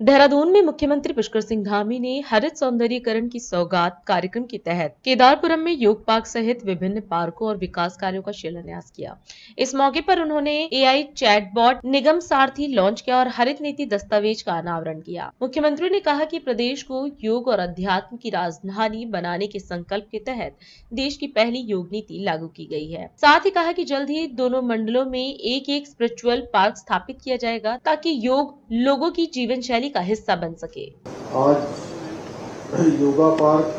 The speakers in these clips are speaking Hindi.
देहरादून में मुख्यमंत्री पुष्कर सिंह धामी ने हरित सौंदर्यीकरण की सौगात कार्यक्रम के तहत केदारपुरम में योग पार्क सहित विभिन्न पार्कों और विकास कार्यों का शिलान्यास किया। इस मौके पर उन्होंने एआई चैटबॉट निगम सारथी लॉन्च किया और हरित नीति दस्तावेज का अनावरण किया। मुख्यमंत्री ने कहा कि प्रदेश को योग और अध्यात्म की राजधानी बनाने के संकल्प के तहत देश की पहली योग नीति लागू की गई है। साथ ही कहा कि जल्द ही दोनों मंडलों में एक स्पिरिचुअल पार्क स्थापित किया जाएगा ताकि योग लोगों की जीवन शैली का हिस्सा बन सके। आज योगा पार्क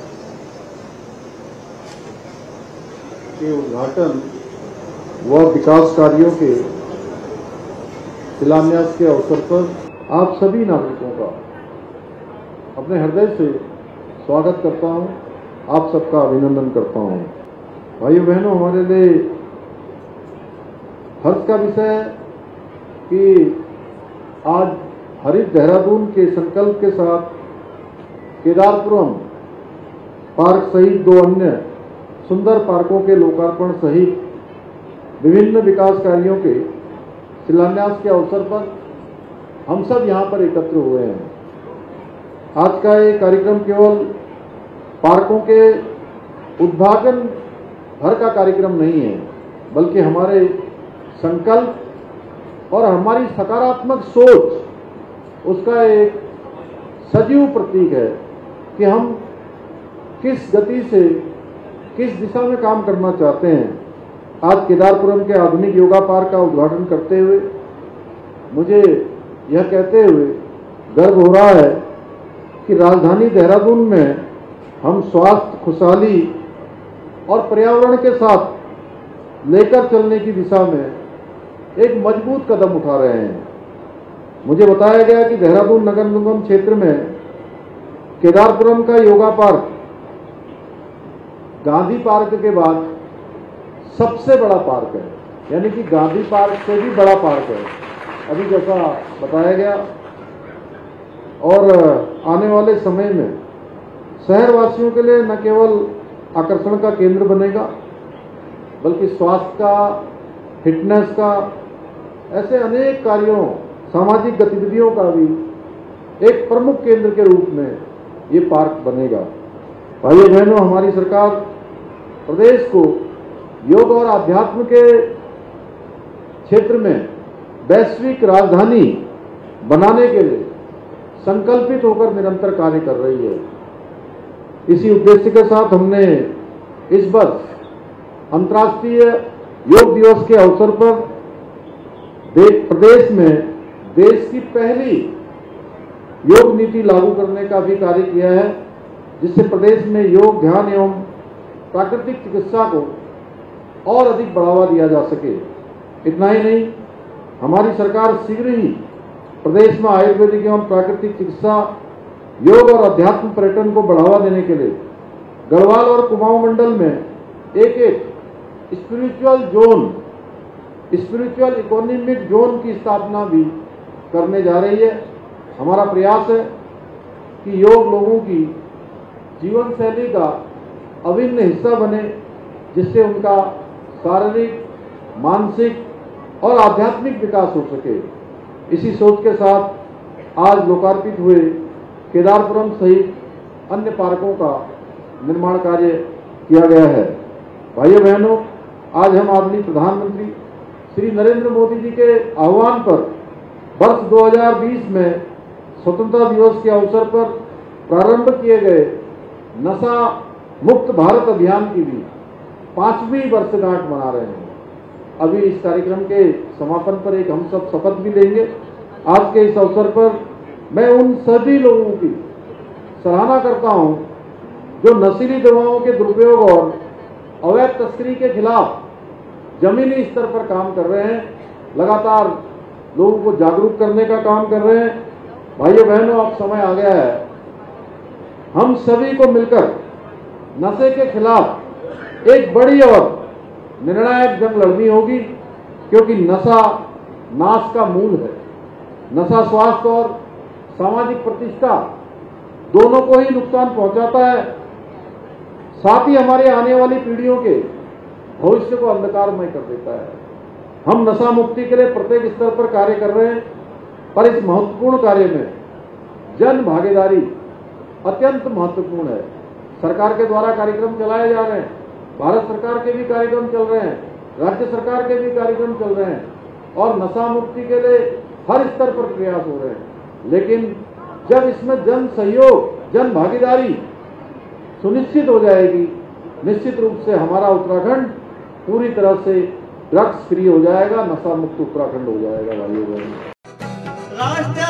के उद्घाटन व विकास कार्यों के शिलान्यास के अवसर पर आप सभी नागरिकों का अपने हृदय से स्वागत करता हूं, आप सबका अभिनंदन करता हूं। भाइयों बहनों, हमारे लिए हर्ष का विषय है कि आज हरित देहरादून के संकल्प के साथ केदारपुरम पार्क सहित दो अन्य सुंदर पार्कों के लोकार्पण सहित विभिन्न विकास कार्यों के शिलान्यास के अवसर पर हम सब यहाँ पर एकत्र हुए हैं। आज का ये कार्यक्रम केवल पार्कों के उद्घाटन भर का कार्यक्रम नहीं है, बल्कि हमारे संकल्प और हमारी सकारात्मक सोच उसका एक सजीव प्रतीक है कि हम किस गति से किस दिशा में काम करना चाहते हैं। आज केदारपुरम के आधुनिक योगा पार्क का उद्घाटन करते हुए मुझे यह कहते हुए गर्व हो रहा है कि राजधानी देहरादून में हम स्वास्थ्य, खुशहाली और पर्यावरण के साथ लेकर चलने की दिशा में एक मजबूत कदम उठा रहे हैं। मुझे बताया गया कि देहरादून नगर निगम क्षेत्र में केदारपुरम का योगा पार्क गांधी पार्क के बाद सबसे बड़ा पार्क है, यानी कि गांधी पार्क से भी बड़ा पार्क है अभी जैसा बताया गया। और आने वाले समय में शहरवासियों के लिए न केवल आकर्षण का केंद्र बनेगा, बल्कि स्वास्थ्य का, फिटनेस का, ऐसे अनेक कार्यों, सामाजिक गतिविधियों का भी एक प्रमुख केंद्र के रूप में ये पार्क बनेगा। भाइयों बहनों, हमारी सरकार प्रदेश को योग और आध्यात्म के क्षेत्र में वैश्विक राजधानी बनाने के लिए संकल्पित होकर निरंतर कार्य कर रही है। इसी उद्देश्य के साथ हमने इस वर्ष अंतर्राष्ट्रीय योग दिवस के अवसर पर प्रदेश में देश की पहली योग नीति लागू करने का भी कार्य किया है, जिससे प्रदेश में योग, ध्यान एवं प्राकृतिक चिकित्सा को और अधिक बढ़ावा दिया जा सके। इतना ही नहीं, हमारी सरकार शीघ्र ही प्रदेश में आयुर्वेदिक एवं प्राकृतिक चिकित्सा, योग और अध्यात्म पर्यटन को बढ़ावा देने के लिए गढ़वाल और कुमाऊं मंडल में एक spiritual zone, spiritual economic zone की स्थापना भी करने जा रही है। हमारा प्रयास है कि योग लोगों की जीवन शैली का अभिन्न हिस्सा बने, जिससे उनका शारीरिक, मानसिक और आध्यात्मिक विकास हो सके। इसी सोच के साथ आज लोकार्पित हुए केदारपुरम सहित अन्य पार्कों का निर्माण कार्य किया गया है। भाइयों बहनों, आज हम आदरणीय प्रधानमंत्री श्री नरेंद्र मोदी जी के आह्वान पर वर्ष 2020 में स्वतंत्रता दिवस के अवसर पर प्रारंभ किए गए नशा मुक्त भारत अभियान की भी 5वीं वर्षगांठ मना रहे हैं। अभी इस कार्यक्रम के समापन पर एक हम सब शपथ भी लेंगे। आज के इस अवसर पर मैं उन सभी लोगों की सराहना करता हूं जो नशीली दवाओं के दुरुपयोग और अवैध तस्करी के खिलाफ जमीनी स्तर पर काम कर रहे हैं, लगातार लोगों को जागरूक करने का काम कर रहे हैं। भाइयों बहनों, अब समय आ गया है हम सभी को मिलकर नशे के खिलाफ एक बड़ी और निर्णायक जंग लड़नी होगी, क्योंकि नशा नाश का मूल है। नशा स्वास्थ्य और सामाजिक प्रतिष्ठा दोनों को ही नुकसान पहुंचाता है, साथ ही हमारे आने वाली पीढ़ियों के भविष्य को अंधकारमय कर देता है। हम नशा मुक्ति के लिए प्रत्येक स्तर पर कार्य कर रहे हैं, पर इस महत्वपूर्ण कार्य में जन भागीदारी अत्यंत महत्वपूर्ण है। सरकार के द्वारा कार्यक्रम चलाए जा रहे हैं, भारत सरकार के भी कार्यक्रम चल रहे हैं, राज्य सरकार के भी कार्यक्रम चल रहे हैं और नशा मुक्ति के लिए हर स्तर पर प्रयास हो रहे हैं। लेकिन जब इसमें जन सहयोग, जन भागीदारी सुनिश्चित हो जाएगी, निश्चित रूप से हमारा उत्तराखंड पूरी तरह से ड्रग्स फ्री हो जाएगा, नशा मुक्त उत्तराखंड हो जाएगा। भाइयों बहनों,